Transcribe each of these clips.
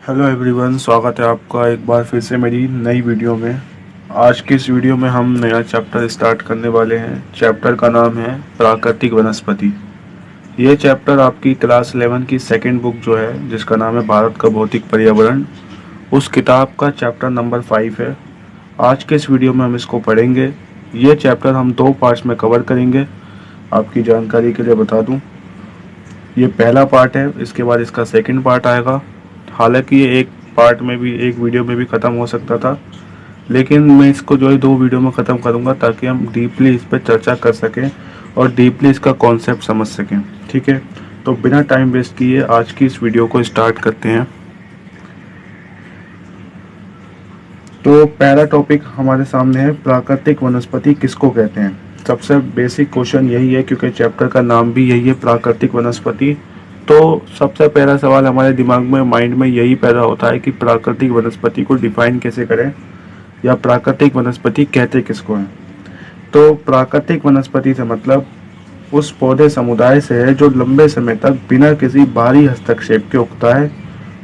Hello everyone, स्वागत है आपका एक बार फिर से मेरी नई वीडियो में। आज की इस वीडियो में हम नया चैप्टर स्टार्ट करने वाले हैं। चैप्टर का नाम है प्राकृतिक वनस्पति। ये चैप्टर आपकी क्लास 11 की सेकंड बुक जो है, जिसका नाम है भारत का भौतिक पर्यावरण, उस किताब का चैप्टर नंबर 5 है। आज के इस वीडियो में हम इसको पढ़ेंगे। ये चैप्टर हम 2 पार्ट्स में कवर करेंगे। आपकी जानकारी के लिए बता दूं, ये पहला पार्ट है, इसके बाद इसका सेकंड पार्ट आएगा। हालांकि ये एक पार्ट में भी, एक वीडियो में भी ख़त्म हो सकता था, लेकिन मैं इसको जो है 2 वीडियो में ख़त्म करूँगा ताकि हम डीपली इस पर चर्चा कर सकें और डीपली इसका कॉन्सेप्ट समझ सकें। ठीक है, तो बिना टाइम वेस्ट किए आज की इस वीडियो को स्टार्ट करते हैं। तो पहला टॉपिक हमारे सामने है, प्राकृतिक वनस्पति किसको कहते हैं। सबसे बेसिक क्वेश्चन यही है, क्योंकि चैप्टर का नाम भी यही है, प्राकृतिक वनस्पति। तो सबसे पहला सवाल हमारे दिमाग में, माइंड में यही पैदा होता है कि प्राकृतिक वनस्पति को डिफाइन कैसे करें, या प्राकृतिक वनस्पति कहते किसको हैं। तो प्राकृतिक वनस्पति से मतलब उस पौधे समुदाय से है जो लंबे समय तक बिना किसी बाहरी हस्तक्षेप के उगता है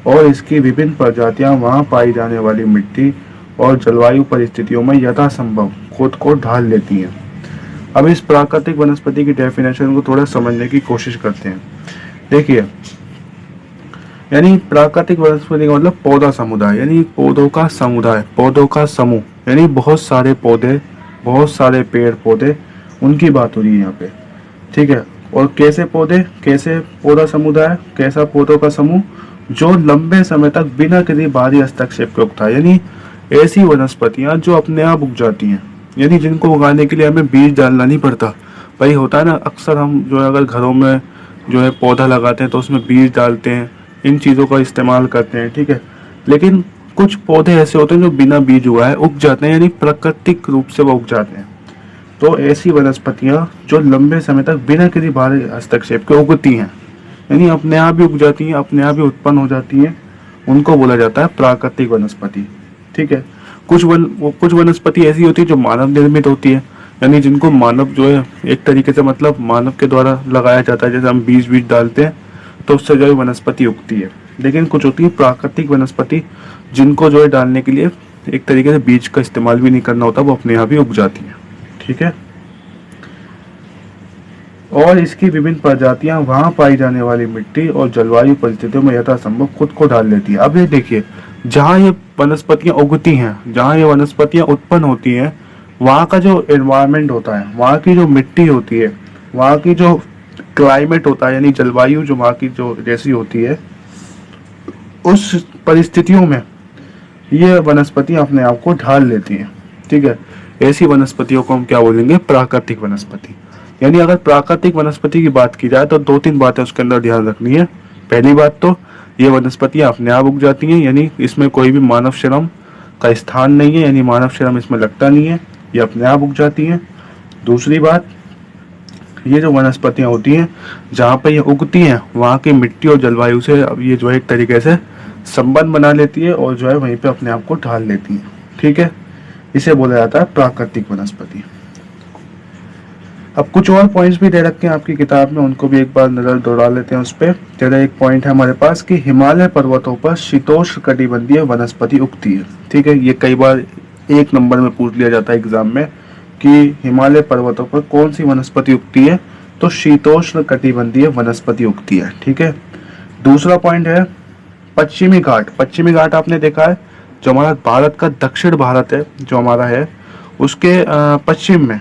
और इसकी विभिन्न प्रजातियां वहां पाई जाने वाली मिट्टी और जलवायु परिस्थितियों में यथासंभव खुद को ढाल लेती हैं। अब इस प्राकृतिक वनस्पति की डेफिनेशन को थोड़ा समझने की कोशिश करते हैं। देखिए, यानी प्राकृतिक वनस्पति का मतलब पौधा समुदाय, यानी पौधों का समुदाय, पौधों का समूह, यानी बहुत सारे पौधे, बहुत सारे पेड़ पौधे, उनकी बात हो रही है यहाँ पे। ठीक है, और कैसे पौधे, कैसे पौधा समुदाय, कैसा पौधों का समूह जो लंबे समय तक बिना किसी बाहरी हस्तक्षेप के उगता है। यानी ऐसी वनस्पतियां जो अपने आप उग जाती हैं, यानी जिनको उगाने के लिए हमें बीज डालना नहीं पड़ता। भाई होता है ना, अक्सर हम जो है अगर घरों में जो है पौधा लगाते हैं तो उसमें बीज डालते हैं, इन चीज़ों का इस्तेमाल करते हैं। ठीक है, लेकिन कुछ पौधे ऐसे होते हैं जो बिना बीज उगाए उग जाते हैं, यानी प्राकृतिक रूप से वो उग जाते हैं। तो ऐसी वनस्पतियां जो लंबे समय तक बिना किसी बाहरी हस्तक्षेप के उगती हैं, यानी अपने आप ही उग जाती हैं, अपने आप ही उत्पन्न हो जाती हैं, उनको बोला जाता है प्राकृतिक वनस्पति। ठीक है, कुछ वनस्पति ऐसी होती है जो मानव निर्मित होती है, यानी जिनको मानव जो है एक तरीके से मतलब मानव के द्वारा लगाया जाता है। जैसे हम बीज डालते हैं तो उससे जो है वनस्पति उगती है। लेकिन कुछ होती है प्राकृतिक वनस्पति जिनको जो है डालने के लिए एक तरीके से बीज का इस्तेमाल भी नहीं करना होता, वो अपने आप ही उग जाती है। ठीक है, और इसकी विभिन्न प्रजातियां वहां पाई जाने वाली मिट्टी और जलवायु परिस्थितियों में यथासंभव खुद को ढाल लेती है। अब ये देखिए, जहाँ ये वनस्पतियां उगती हैं, जहाँ ये वनस्पतियां उत्पन्न होती हैं, वहाँ का जो एनवायरनमेंट होता है, वहाँ की जो मिट्टी होती है, वहाँ की जो क्लाइमेट होता है, यानी जलवायु जो वहाँ की जो जैसी होती है, उस परिस्थितियों में ये वनस्पतियां अपने आप को ढाल लेती हैं। ठीक है, ऐसी वनस्पतियों को हम क्या बोलेंगे, प्राकृतिक वनस्पति। यानी अगर प्राकृतिक वनस्पति की बात की जाए तो 2-3 बातें उसके अंदर ध्यान रखनी है। पहली बात तो ये वनस्पतियां अपने आप उग जाती हैं, यानी इसमें कोई भी मानव श्रम का स्थान नहीं है, यानी मानव श्रम इसमें लगता नहीं है, ये अपने आप उग जाती हैं। दूसरी बात, ये जो वनस्पतियां होती हैं जहाँ पे ये उगती हैं, वहाँ की मिट्टी और जलवायु से अब ये जो है एक तरीके से संबंध बना लेती है और जो है वहीं पे अपने आप को ढाल लेती है। ठीक है, इसे बोला जाता है प्राकृतिक वनस्पति। अब कुछ और पॉइंट्स भी दे रखे हैं आपकी किताब में, उनको भी एक बार नजर दौड़ा लेते हैं उस पर। जरा एक पॉइंट है हमारे पास कि हिमालय पर्वतों पर शीतोष्ण कटिबंधीय वनस्पति उगती है। ठीक है, ये कई बार 1 नंबर में पूछ लिया जाता है एग्जाम में कि हिमालय पर्वतों पर कौन सी वनस्पति उगती है, तो शीतोष्ण कटिबंधीय वनस्पति उगती है। ठीक है, दूसरा पॉइंट है पश्चिमी घाट। पश्चिमी घाट आपने देखा है, जो हमारा भारत का दक्षिण भारत है जो हमारा है, उसके पश्चिम में,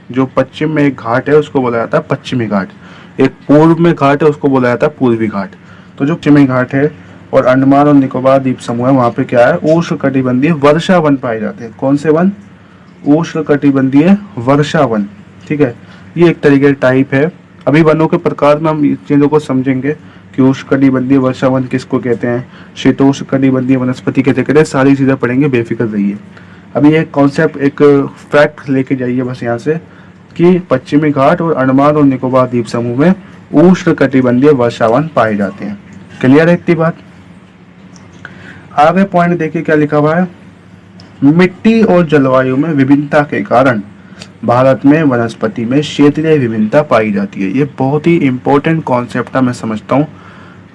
जो पश्चिम में एक घाट है उसको बोला जाता है पश्चिमी घाट। एक पूर्व में घाट है उसको बोला जाता है पूर्वी घाट। तो जो पश्चिमी घाट है और अंडमान और निकोबार द्वीप समूह है, वहाँ पे क्या है, उष्ण कटिबंधीय वर्षा वन पाए जाते हैं। कौन से वन, उष्ण कटिबंधीय वर्षा वन। ठीक है, ये एक तरीके का टाइप है। अभी वनों के प्रकार में हम इस चीज़ों को समझेंगे कि उष्ण कटिबंधीय वर्षा वन किसको कहते हैं, शीतोष्ण कटिबंधीय वनस्पति कैसे कहते हैं, सारी चीज़ें पढ़ेंगे, बेफिक्र रहिए। अभी एक कॉन्सेप्ट, एक फैक्ट लेके जाइए बस यहाँ से कि पश्चिमी घाट और अंडमान और निकोबार द्वीप समूह में उष्ण कटिबंधीय वर्षावन पाए जाते हैं। क्लियर है इतनी बात। आगे पॉइंट देखिए क्या लिखा हुआ है, मिट्टी और जलवायु में विभिन्नता के कारण भारत में वनस्पति में क्षेत्रीय विभिन्नता पाई जाती है। ये बहुत ही इंपॉर्टेंट कॉन्सेप्ट है, मैं समझता हूँ।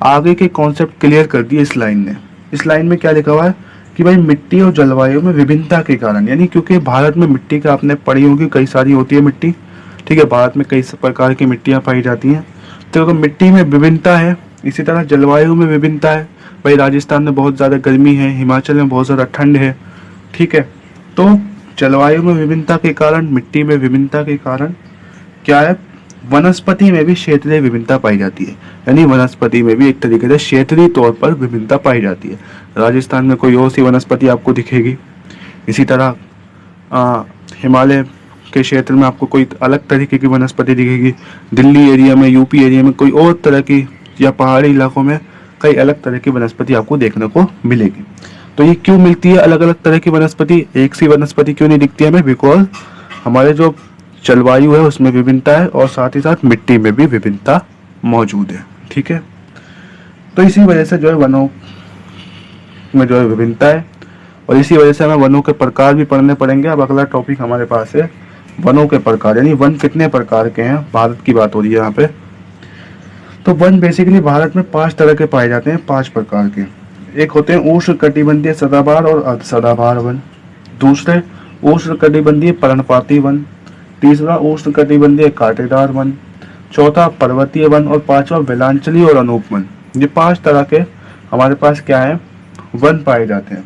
आगे के कॉन्सेप्ट क्लियर कर दिए इस लाइन ने। इस लाइन में क्या लिखा हुआ है कि भाई मिट्टी और जलवायु में विभिन्नता के कारण, यानी क्योंकि भारत में मिट्टी का आपने पढ़ी होगी कई सारी होती है मिट्टी, ठीक है, भारत में कई प्रकार की मिट्टियाँ पाई जाती हैं। तो अगर मिट्टी में विभिन्नता है, इसी तरह जलवायु में विभिन्नता है, भाई राजस्थान में बहुत ज़्यादा गर्मी है, हिमाचल में बहुत ज़्यादा ठंड है, ठीक है। तो जलवायु में विभिन्नता के कारण, मिट्टी में विभिन्नता के कारण क्या है, वनस्पति में भी क्षेत्रीय विभिन्नता पाई जाती है, यानी वनस्पति में भी एक तरीके से क्षेत्रीय तौर पर विभिन्नता पाई जाती है। राजस्थान में कोई और सी वनस्पति आपको दिखेगी, इसी तरह हिमालय के क्षेत्र में आपको कोई अलग तरीके की वनस्पति दिखेगी, दिल्ली एरिया में, यूपी एरिया में कोई और तरह की, या पहाड़ी इलाकों में कई अलग तरह की वनस्पति आपको देखने को मिलेगी। तो ये क्यों मिलती है अलग अलग तरह की वनस्पति, एक सी वनस्पति क्यों नहीं दिखती है हमें? बिकॉज हमारे जो जलवायु है उसमें विभिन्नता है और साथ ही साथ मिट्टी में भी विभिन्नता मौजूद है, ठीक है। तो इसी वजह से जो है वनों में जो है विभिन्नता है, और इसी वजह से हमें वनों के प्रकार भी पढ़ने पड़ेंगे। अब अगला टॉपिक हमारे पास है वनों के प्रकार, यानी वन कितने प्रकार के हैं, भारत की बात हो रही है यहाँ पे। तो वन बेसिकली भारत में 5 तरह के पाए जाते हैं, 5 प्रकार के। एक होते हैं उष्णकटिबंधीय सदाबहार और अर्ध सदाबहार वन, दूसरे उष्णकटिबंधीय पर्णपाती वन, तीसरा उष्णकटिबंधीय कांटेदार वन, चौथा पर्वतीय वन और पांचवा वेलांचली और अनूप वन। ये 5 तरह के हमारे पास क्या है, वन पाए जाते हैं।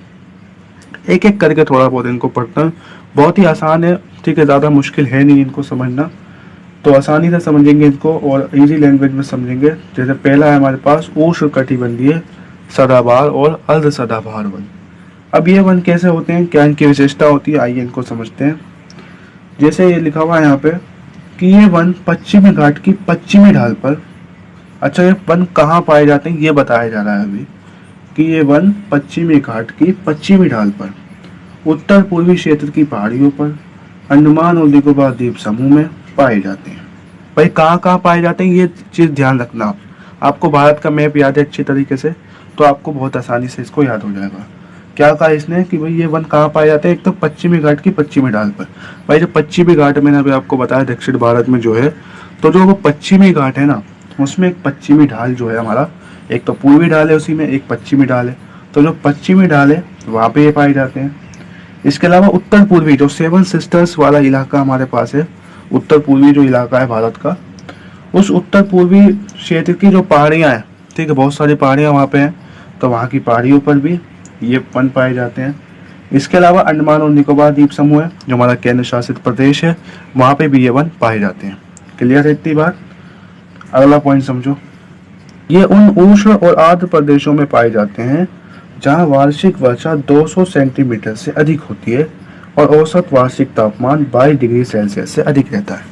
एक एक करके थोड़ा बहुत इनको पढ़ते हैं, बहुत ही आसान है, ठीक है, ज़्यादा मुश्किल है नहीं इनको समझना, तो आसानी से समझेंगे इनको और इजी लैंग्वेज में समझेंगे। जैसे पहला है हमारे पास उष्णकटिबंधीय सदाबहार और अर्ध सदाबहार वन। अब ये वन कैसे होते हैं, क्या इनकी विशेषता होती है, आइए इनको समझते हैं। जैसे ये लिखा हुआ है यहाँ पे कि ये वन पश्चिमी घाट की पश्चिमी ढाल पर, अच्छा ये वन कहाँ पाए जाते हैं ये बताया जा रहा है अभी, कि ये वन पश्चिमी घाट की पश्चिमी ढाल पर, उत्तर पूर्वी क्षेत्र की पहाड़ियों पर, अंडमान और निकोबार द्वीप समूह में पाए जाते हैं। भाई कहाँ कहाँ पाए जाते हैं ये चीज़ ध्यान रखना। आपको भारत का मैप याद है अच्छी तरीके से, तो आपको बहुत आसानी से इसको याद हो जाएगा। क्या कहा इसने कि भाई ये वन कहाँ पाए जाते हैं, एक तो पश्चिमी घाट की पश्चिमी ढाल पर। भाई जो पश्चिमी घाट मैंने अभी आपको बताया दक्षिण भारत में जो है, तो जो वो पश्चिमी घाट है ना, उसमें एक पश्चिमी ढाल जो है हमारा, एक तो पूर्वी ढाल है उसी में, एक पश्चिमी ढाल है, तो जो पश्चिमी ढाल है वहाँ पे ये पाए जाते हैं। इसके अलावा उत्तर पूर्वी जो 7 सिस्टर्स वाला इलाका हमारे पास है, उत्तर पूर्वी जो इलाका है भारत का, उस उत्तर पूर्वी क्षेत्र की जो पहाड़ियाँ हैं, ठीक है, बहुत सारी पहाड़ियाँ वहाँ पे हैं, तो वहाँ की पहाड़ियों पर भी ये वन पाए जाते हैं। इसके अलावा अंडमान और निकोबार द्वीप समूह है जो हमारा केंद्र शासित प्रदेश है, वहाँ पे भी ये वन पाए जाते हैं। क्लियर है इतनी बात? अगला पॉइंट समझो, ये उन उष्ण और आर्द्र प्रदेशों में पाए जाते हैं जहाँ वार्षिक वर्षा 200 सेंटीमीटर से अधिक होती है और औसत वार्षिक तापमान 22 डिग्री सेल्सियस से अधिक रहता है।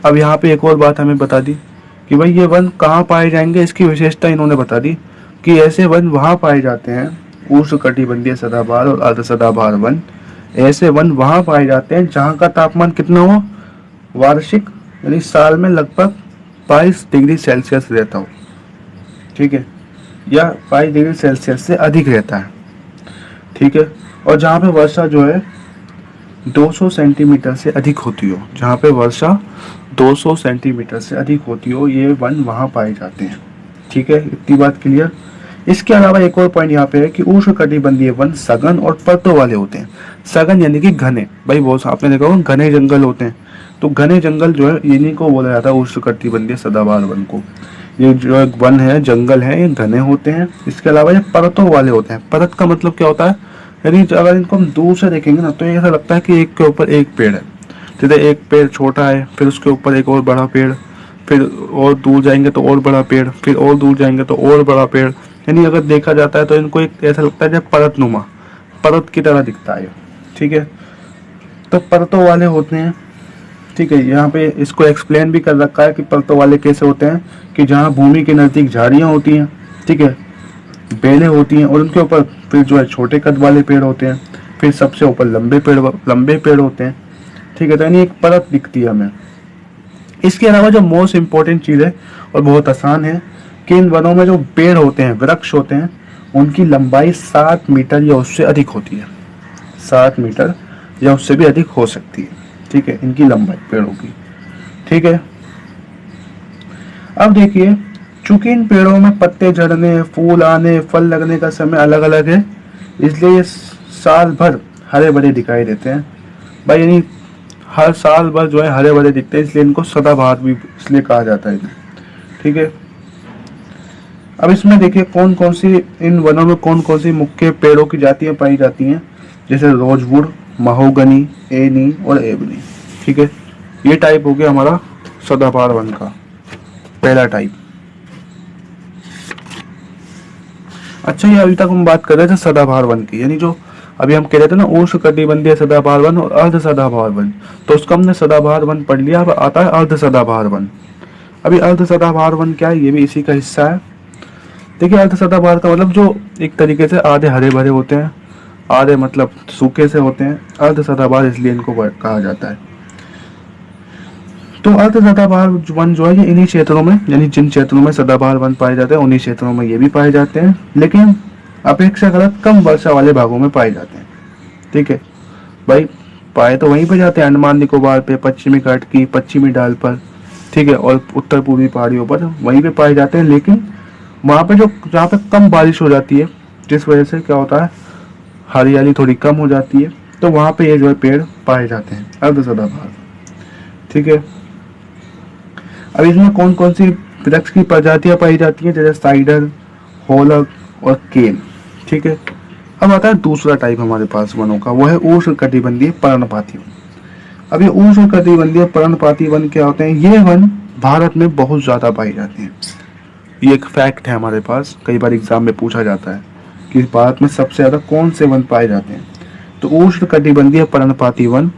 अब यहाँ पे एक और बात हमें बता दी कि भाई ये वन कहाँ पाए जाएंगे, इसकी विशेषता इन्होंने बता दी कि ऐसे वन वहाँ पाए जाते हैं, उष्णकटिबंधीय सदाबहार और अर्ध सदाबहार वन, ऐसे वन वहाँ पाए जाते हैं जहाँ का तापमान कितना हो, वार्षिक यानी साल में लगभग 22 डिग्री सेल्सियस रहता हो, ठीक है, या 22 डिग्री सेल्सियस से अधिक रहता है, ठीक है, और जहाँ पे वर्षा जो है 200 सेंटीमीटर से अधिक होती हो, जहाँ पे वर्षा 200 सेंटीमीटर से अधिक होती हो, ये वन वहाँ पाए जाते हैं, ठीक है, इतनी बात क्लियर। इसके अलावा एक और पॉइंट यहाँ पे है कि उष्णकटिबंधीय वन सघन और परतों वाले होते हैं। सघन यानी कि घने, भाई बहुत आपने देखा होगा घने जंगल होते हैं, तो घने जंगल जो है इन्हीं को बोला जाता है उष्णकटिबंधीय सदाबहार वन को। ये जो एक वन है, जंगल है, ये घने होते हैं। इसके अलावा ये परतों वाले होते हैं। परत का मतलब क्या होता है, यानी अगर इनको हम दूर से देखेंगे ना तो ऐसा लगता है कि एक के ऊपर एक पेड़ है, जैसे एक पेड़ छोटा है, फिर उसके ऊपर एक और बड़ा पेड़, फिर और दूर जाएंगे तो और बड़ा पेड़, फिर और दूर जाएंगे तो और बड़ा पेड़, यानी अगर देखा जाता है तो इनको एक ऐसा लगता है जब परतनुमा, परत की तरह दिखता है, ठीक है, तो परतों वाले होते हैं, ठीक है। यहाँ पे इसको एक्सप्लेन भी कर रखा है कि परतों वाले कैसे होते हैं, कि जहाँ भूमि के नज़दीक झाड़ियाँ होती हैं, ठीक है, बेलें होती हैं, और उनके ऊपर फिर जो है छोटे कद वाले पेड़ होते हैं, फिर सबसे ऊपर लंबे पेड़ होते हैं, ठीक है, तो यानी एक परत दिखती है हमें। इसके अलावा जो मोस्ट इम्पोर्टेंट चीज़ है और बहुत आसान है कि इन वनों में जो पेड़ होते हैं, वृक्ष होते हैं, उनकी लंबाई 7 मीटर या उससे अधिक होती है, 7 मीटर या उससे भी अधिक हो सकती है, ठीक है, इनकी लंबाई पेड़ों की, ठीक है। अब देखिए चूंकि इन पेड़ों में पत्ते झड़ने, फूल आने, फल लगने का समय अलग अलग है, इसलिए ये साल भर हरे भरे दिखाई देते हैं भाई, यानी हर साल भर जो है हरे भरे दिखते हैं, इसलिए इनको सदाबहार भी इसलिए कहा जाता है इन्हें। ठीक है, अब इसमें देखिए कौन कौन सी, इन वनों में कौन कौन सी मुख्य पेड़ों की जातियां पाई जाती हैं, जैसे रोजवुड, महोगनी, एनी और एबनी। ठीक है, ये टाइप हो गया हमारा सदाबहार वन का पहला टाइप। अच्छा, ये अभी तक हम बात कर रहे थे सदाबहार वन की, यानी जो अभी हम कह रहे थे ना उष्णकटिबंधीय सदाबहार वन और अर्ध सदाबहार वन, तो उसका हमने सदाबहार वन पढ़ लिया। अब आता है अर्ध सदाबहार वन। अभी अर्ध सदाबहार वन क्या है, ये भी इसी का हिस्सा है। देखिए, अर्ध सदाबहार का मतलब जो एक तरीके से आधे हरे भरे होते हैं, आधे मतलब सूखे से होते हैं, अर्ध सदाबहार इसलिए इनको कहा जाता है। तो अर्ध सदाबहार वन जो है ये इन्हीं क्षेत्रों में, यानी जिन क्षेत्रों में सदाबहार वन पाए जाते हैं उन्हीं क्षेत्रों में ये भी पाए जाते हैं, लेकिन अपेक्षाकृत कम वर्षा वाले भागों में पाए जाते हैं। ठीक है भाई, पाए तो वहीं पे जाते हैं, अंडमान निकोबार पे, पश्चिमी घाट की पश्चिमी ढाल पर, ठीक है, और उत्तर पूर्वी पहाड़ियों पर वहीं पे पाए जाते हैं, लेकिन वहाँ पे जो जहाँ पे कम बारिश हो जाती है, जिस वजह से क्या होता है हरियाली थोड़ी कम हो जाती है, तो वहाँ पे ये जो है पेड़ पाए जाते हैं अर्ध सदाबहार। ठीक है, अब इसमें कौन कौन सी वृक्ष की प्रजातियां पाई जाती हैं, जैसे साइडर, होलक और केन। ठीक है, अब आता है दूसरा टाइप हमारे पास वनों का, वो है उष्णकटिबंधीय पर्णपाती वन। अब ये उष्णकटिबंधीय पर्णपाती वन क्या होते हैं, ये वन भारत में बहुत ज्यादा पाए जाते हैं। ये एक फैक्ट है हमारे पास, कई बार एग्जाम में पूछा जाता है कि भारत में सबसे ज्यादा कौन से वन पाए जाते हैं, तो उष्णकटिबंधीय पर्णपाती वन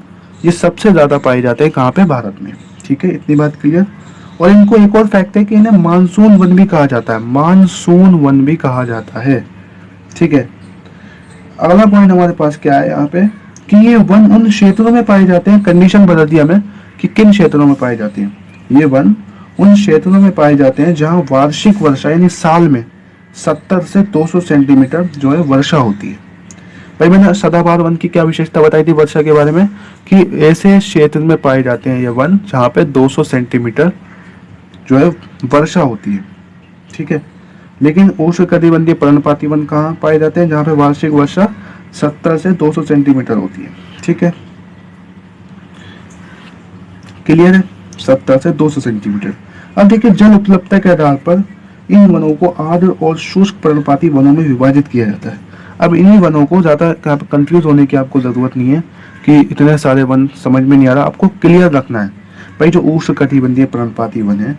ये सबसे ज्यादा पाए जाते हैं कहाँ पे, भारत में। ठीक है, इतनी बात क्लियर। और इनको एक और फैक्ट है कि इन्हें मानसून वन भी कहा जाता है, मानसून वन भी कहा जाता है। ठीक है, अगला पॉइंट हमारे पास क्या है यहाँ पे, कि ये वन उन क्षेत्रों में पाए जाते हैं, कंडीशन बता दी हमें कि किन क्षेत्रों में पाए जाते हैं। ये वन उन क्षेत्रों में पाए जाते हैं जहाँ वार्षिक वर्षा यानी साल में 70 से 200 सेंटीमीटर जो है वर्षा होती है। भाई, मैंने सदाबहार वन की क्या विशेषता बताई थी वर्षा के बारे में, कि ऐसे क्षेत्र में पाए जाते हैं ये वन जहाँ पे 200 सेंटीमीटर जो है वर्षा होती है। ठीक है, लेकिन उष्णकटिबंधीय पर्णपाती वन कहाँ पाए जाते हैं, जहाँ पे वार्षिक वर्षा 70 से 200 सेंटीमीटर होती है। ठीक है, क्लियर है, 70 से 200 सेंटीमीटर। अब देखिए, जल उपलब्धता के आधार पर इन वनों को आर्द्र और शुष्क पर्णपाती वनों में विभाजित किया जाता है। अब इन्हीं वनों को ज्यादा कंफ्यूज होने की आपको जरूरत नहीं है कि इतने सारे वन समझ में नहीं आ रहा, आपको क्लियर रखना है भाई। जो उष्णकटिबंधीय पर्णपाती वन है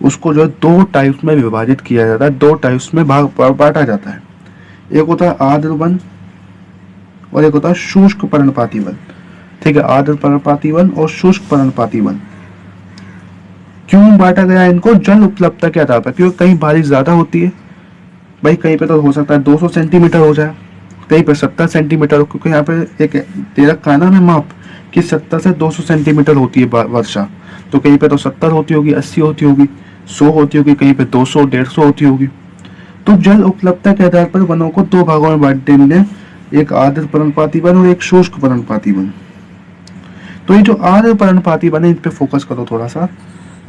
उसको जो है दो टाइप्स में विभाजित किया जाता है, दो टाइप्स में बांटा जाता है। एक होता है आर्द्र वन और एक होता है शुष्क पर्णपाती वन। ठीक है, आर्द्र पर्णपाती वन और शुष्क पर्णपाती वन। क्यों बांटा गया इनको, जल उपलब्धता के आधार पर, क्योंकि कहीं बारिश ज्यादा होती है भाई, कहीं पे तो हो सकता है 200 सेंटीमीटर हो जाए, कहीं पे 70 सेंटीमीटर हो, क्योंकि यहाँ पे एक दे रखा है ना हमें माप कि 70 से 200 सेंटीमीटर होती है वर्षा, तो कहीं पे तो 70 होती होगी, 80 होती होगी, 100 होती होगी, कहीं पे 200 150 होती होगी। तो जल उपलब्धता के आधार पर वनों को दो भागों में बांट देंगे, एक आर्द्र पर्णपाती वन और एक शुष्क पर्णपाती वन। तो ये जो आर्द्र पर्णपाती वन है इन पे फोकस करो थोड़ा सा।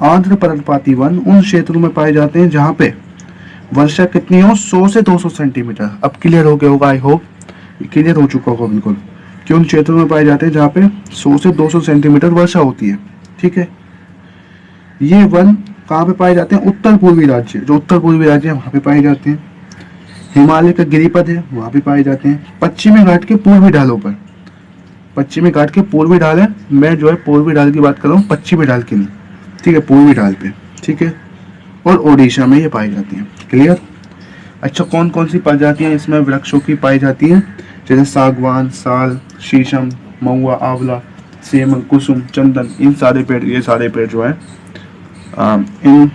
आर्द्र पर्णपाती वन उन क्षेत्रों में पाए जाते हैं जहाँ पे वर्षा कितनी हो, 100 से 200 सेंटीमीटर। अब क्लियर हो गया होगा, आई होप क्लियर हो चुका होगा बिल्कुल, कि उन क्षेत्रों में पाए जाते हैं जहाँ पे 100 से 200 सेंटीमीटर वर्षा होती है। ठीक है, ये वन कहाँ पे पाए जाते हैं, उत्तर पूर्वी राज्य, जो उत्तर पूर्वी राज्य है वहाँ पे पाए जाते हैं। हिमालय का गिरिपथ है वहाँ पे पाए जाते हैं। पश्चिमी घाट के पूर्वी ढालों पर, पश्चिमी घाट के पूर्वी ढाल है, मैं जो है पूर्वी ढाल की बात कर रहा हूँ, पश्चिमी ढाल की नहीं। ठीक है, पूर्वी ढाल पे। ठीक है, और ओडिशा में ये पाई जाती हैं। क्लियर। अच्छा, कौन कौन सी प्रजातियां इसमें वृक्षों की पाई जाती हैं, जैसे सागवान, साल, शीशम, महुआ, आंवला, सेमल, कुसुम, चंदन, इन सारे पेड़, ये सारे पेड़ जो है इन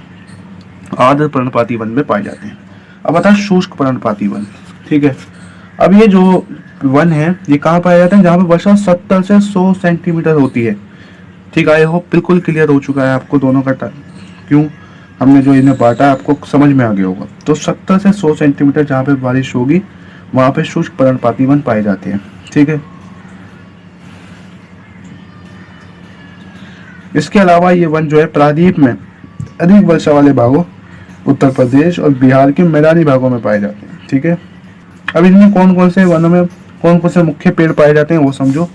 आर्द्र पर्णपाती वन में पाए जाते हैं। अब आता है शुष्क पर्णपाती वन। ठीक है, अब ये जो वन है ये कहाँ पाए जाते हैं, जहाँ पे वर्षा 70 से 100 सेंटीमीटर होती है। ठीक, आई होप बिल्कुल क्लियर हो चुका है आपको दोनों का क्यों हमने जो इन्हें बांटा है, आपको समझ में आ गया होगा। तो 70 से 100 सेंटीमीटर जहाँ पे बारिश होगी वहां पे शुष्क पर्णपाती वन पाए जाते हैं। ठीक है, इसके अलावा ये वन जो है प्रायद्वीप में अधिक वर्षा वाले भागों उत्तर प्रदेश और बिहार के मैदानी भागों में पाए जाते हैं। ठीक है, अब इनमें कौन कौन से वनों में कौन कौन से मुख्य पेड़ पाए जाते हैं वो समझो।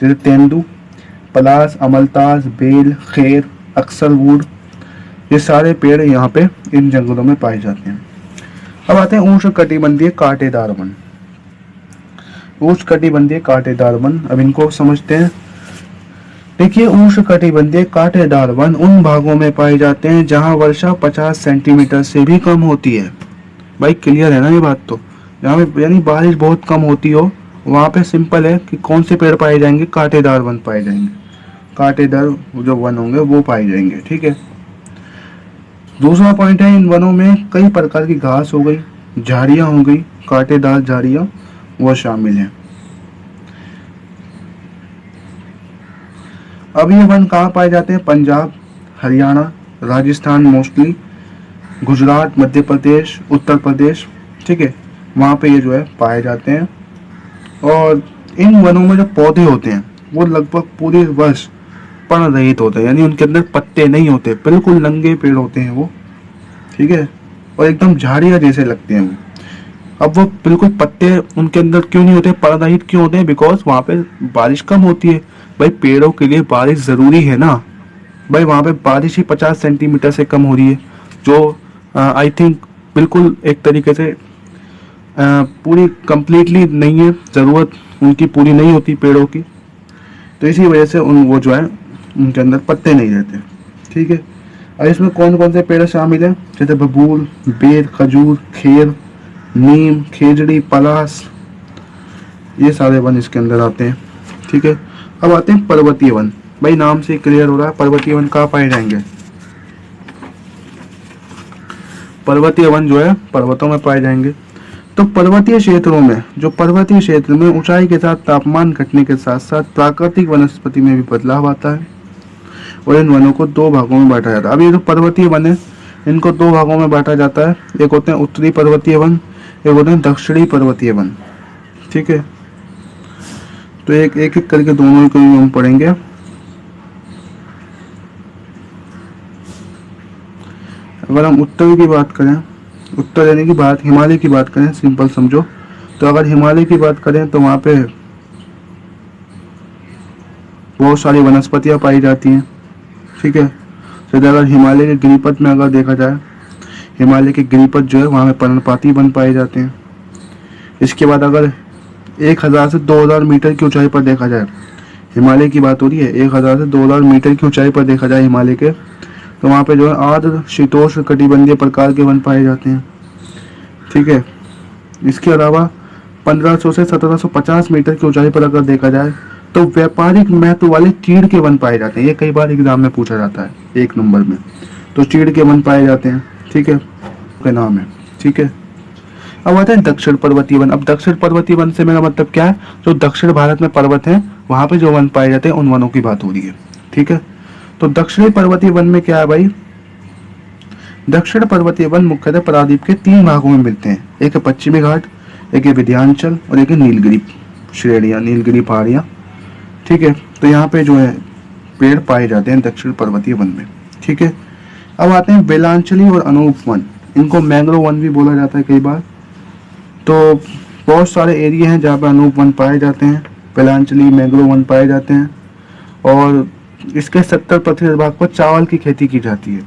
जैसे तेंदू, पलास, अमलतास, बेल, खेर, अक्सरवुड, ये सारे पेड़ यहाँ पे इन जंगलों में पाए जाते हैं। अब आते हैं उष्णकटिबंधीय कांटेदार वन। उष्णकटिबंधीय कांटेदार वन, अब इनको समझते हैं। देखिए, उष्णकटिबंधीय कांटेदार वन उन भागों में पाए जाते हैं जहां वर्षा 50 सेंटीमीटर से भी कम होती है। भाई क्लियर है ना ये बात? तो जहाँ पे यानी बारिश बहुत कम होती हो, वहां पे सिंपल है कि कौन से पेड़ पाए जाएंगे, कांटेदार वन पाए जाएंगे, कांटेदार जो वन होंगे वो पाए जाएंगे। ठीक है, दूसरा पॉइंट है, इन वनों में कई प्रकार की घास हो गई, झाड़ियां हो गई, कांटेदार झाड़ियां वो शामिल हैं। अब ये वन कहाँ पाए जाते हैं? पंजाब, हरियाणा, राजस्थान मोस्टली, गुजरात, मध्य प्रदेश, उत्तर प्रदेश। ठीक है, वहाँ पे ये जो है पाए जाते हैं। और इन वनों में जो पौधे होते हैं वो लगभग पूरे वर्ष पर्णरहित होते हैं, यानी उनके अंदर पत्ते नहीं होते, बिल्कुल नंगे पेड़ होते हैं वो। ठीक है, और एकदम झाड़ियाँ जैसे लगते हैं वो। अब वो बिल्कुल पत्ते उनके अंदर क्यों नहीं होते, पर्णरहित क्यों होते हैं? बिकॉज वहाँ पे बारिश कम होती है। भाई पेड़ों के लिए बारिश जरूरी है ना। भाई वहाँ पे बारिश ही 50 सेंटीमीटर से कम हो रही है, जो आई थिंक बिल्कुल एक तरीके से पूरी कंप्लीटली नहीं है, ज़रूरत उनकी पूरी नहीं होती पेड़ों की। तो इसी वजह से उन वो जो है उनके अंदर पत्ते नहीं रहते। ठीक है, और इसमें कौन कौन से पेड़ शामिल हैं? जैसे बबूल, बेर, खजूर, खेर, नीम, खेजड़ी, पलास, ये सारे वन इसके अंदर आते हैं। ठीक है, अब आते हैं पर्वतीय वन। भाई नाम से क्लियर हो रहा है पर्वतीय वन कहाँ पाए जाएंगे। पर्वतीय वन जो है पर्वतों में पाए जाएंगे। तो पर्वतीय क्षेत्रों में, जो पर्वतीय क्षेत्र में ऊंचाई के साथ तापमान घटने के साथ साथ प्राकृतिक वनस्पति में भी बदलाव आता है, और इन वनों को दो भागों में बांटा जाता है। अब ये जो पर्वतीय वन है इनको दो भागों में बांटा जाता है, एक होते हैं उत्तरी पर्वतीय वन, एक होते हैं दक्षिणी पर्वतीय वन। ठीक है, तो एक एक करके दोनों को हम पढ़ेंगे। अगर हम उत्तर की बात करें, उत्तर यानी कि बात हिमालय की बात करें, सिंपल समझो, तो अगर हिमालय की बात करें तो वहाँ पे बहुत सारी वनस्पतियाँ पाई जाती हैं। ठीक है, तो अगर हिमालय के गिरिपथ में अगर देखा जाए, हिमालय के गिरिपथ जो है वहाँ में पर्णपाती वन पाए जाते हैं। इसके बाद अगर 1000 से 2000 मीटर की ऊंचाई पर देखा जाए, हिमालय की बात हो रही है, 1000 से 2000 मीटर की ऊंचाई पर देखा जाए हिमालय के, तो वहाँ पे जो है आर्द्र शीतोष्ण कटिबंधीय प्रकार के वन पाए जाते हैं। ठीक है, इसके अलावा 1500 से 1750 मीटर की ऊंचाई पर अगर देखा जाए तो व्यापारिक महत्व वाले चीड़ के वन पाए जाते हैं। ये कई बार एग्जाम में पूछा जाता है 1 नंबर में, तो चीड़ के वन पाए जाते हैं। ठीक है, के नाम है। ठीक है, अब आता है दक्षिण पर्वतीय वन। अब दक्षिण पर्वतीय वन से मेरा मतलब क्या है, जो दक्षिण भारत में पर्वत है वहां पे जो वन पाए जाते हैं उन वनों की बात हो रही है। ठीक है, तो दक्षिणी पर्वतीय वन में क्या है भाई, दक्षिण पर्वतीय वन मुख्यतः प्रायद्वीप के 3 भागों में मिलते हैं। एक है पश्चिमी घाट, एक है विंध्याचल और एक है नीलगिरी श्रेणियां, नीलगिरी पहाड़ियां। ठीक है, तो यहाँ पे जो है पेड़ पाए जाते हैं दक्षिण पर्वतीय वन में। ठीक है, अब आते हैं बेलांचली और अनूप वन, इनको मैंग्रोव वन भी बोला जाता है कई बार। तो बहुत सारे एरिया हैं जहाँ पे अनूप वन पाए जाते हैं, बेलांचली, मैंग्रोव वन पाए जाते हैं, और इसके 70% भाग पर चावल की खेती की जाती है।